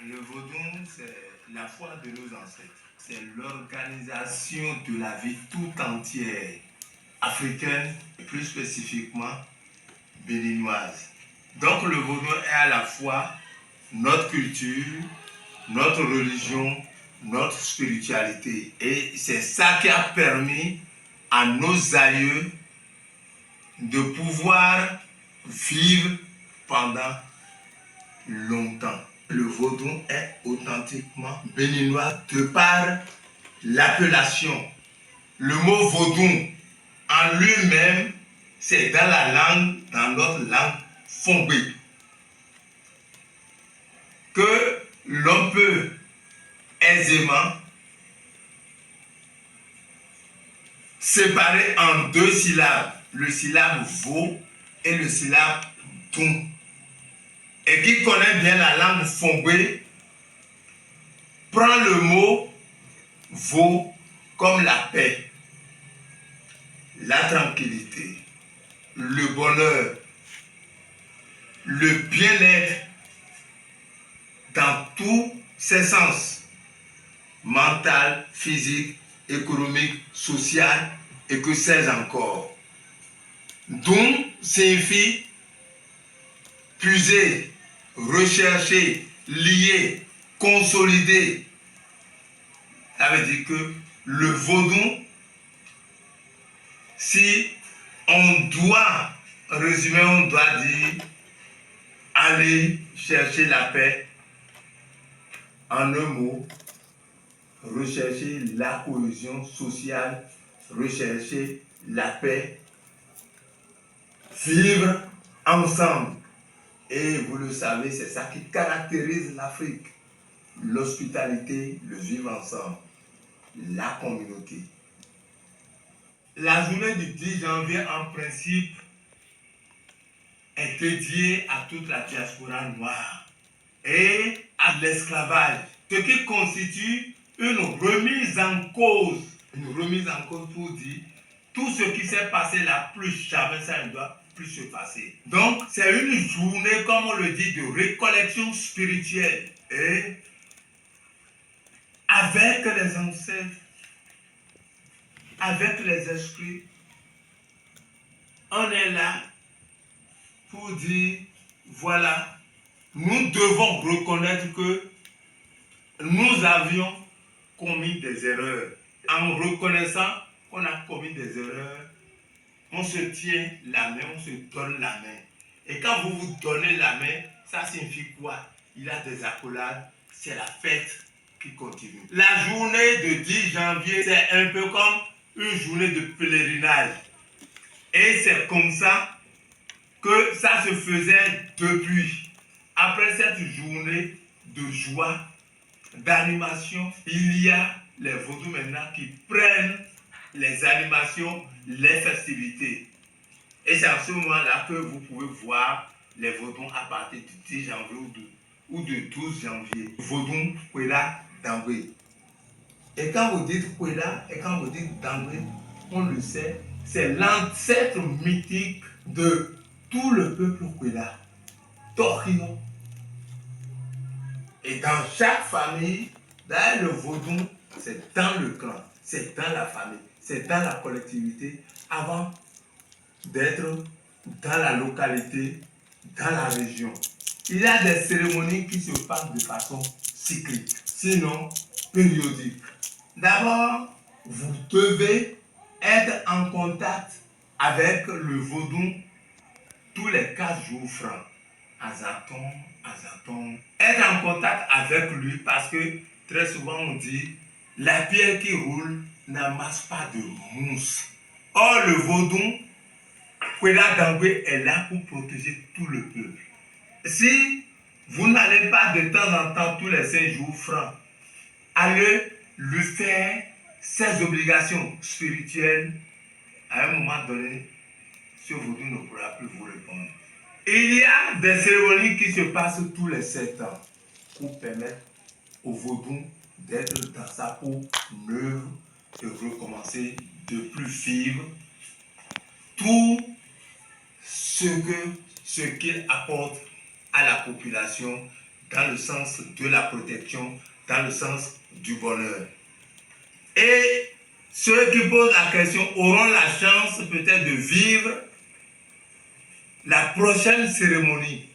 Le vaudou, c'est la foi de nos ancêtres. C'est l'organisation de la vie tout entière, africaine et plus spécifiquement béninoise. Donc le vaudou est à la fois notre culture, notre religion, notre spiritualité. Et c'est ça qui a permis à nos aïeux de pouvoir vivre pendant longtemps. Le vaudou est authentiquement béninois de par l'appellation. Le mot vaudou en lui-même, c'est dans notre langue fongbe, que l'on peut aisément séparer en deux syllabes, le syllabe vo et le syllabe dun. Et qui connaît bien la langue fongbe prend le mot vo comme la paix, la tranquillité, le bonheur, le bien-être dans tous ses sens, mental, physique, économique, social et que sais-je encore. Dun signifie puiser, rechercher, lier, consolider. Ça veut dire que le vaudou, si on doit résumer, on doit dire aller chercher la paix. En un mot, rechercher la cohésion sociale, rechercher la paix, vivre ensemble. Et vous le savez, c'est ça qui caractérise l'Afrique. L'hospitalité, le vivre ensemble, la communauté. La journée du 10 janvier, en principe, est dédiée à toute la diaspora noire et à l'esclavage, ce qui constitue une remise en cause pour dire tout ce qui s'est passé là, plus jamais ça ne doit plus se passer. Donc, c'est une journée, comme on le dit, de récollection spirituelle et avec les ancêtres, avec les esprits, on est là pour dire, voilà, nous devons reconnaître que nous avions commis des erreurs. En reconnaissant qu'on a commis des erreurs, on se tient la main, on se donne la main. Et quand vous vous donnez la main, ça signifie quoi? Il y a des accolades, c'est la fête qui continue. La journée de 10 janvier, c'est un peu comme une journée de pèlerinage. Et c'est comme ça que ça se faisait depuis. Après cette journée de joie, d'animation, il y a les vaudous maintenant qui prennent les animations, les festivités. Et c'est à ce moment-là que vous pouvez voir les vaudous à partir du 10 janvier ou du 12 janvier. Vaudou Kwela Dangwe. Et quand vous dites Kwela et quand vous dites Dangwe, on le sait, c'est l'ancêtre mythique de tout le peuple Kwela. Torio. Et dans chaque famille, dans le vaudou, c'est dans le clan, c'est dans la famille, c'est dans la collectivité, avant d'être dans la localité, dans la région. Il y a des cérémonies qui se passent de façon cyclique, sinon périodique. D'abord, vous devez être en contact avec le vaudou tous les 4 jours francs. Azaton. Être en contact avec lui parce que très souvent on dit la pierre qui roule n'amasse pas de mousse. Or le vaudou, Kwela Dangwe est là pour protéger tout le peuple. Si vous n'allez pas de temps en temps tous les 5 jours francs, allez lui faire ses obligations spirituelles, à un moment donné, ce vaudou ne pourra plus vous répondre. Il y a des cérémonies qui se passent tous les 7 ans pour permettre au vaudou d'être dans sa peau neuve et recommencer de plus vivre tout ce qu'il apporte à la population dans le sens de la protection, dans le sens du bonheur. Et ceux qui posent la question auront la chance peut-être de vivre la prochaine cérémonie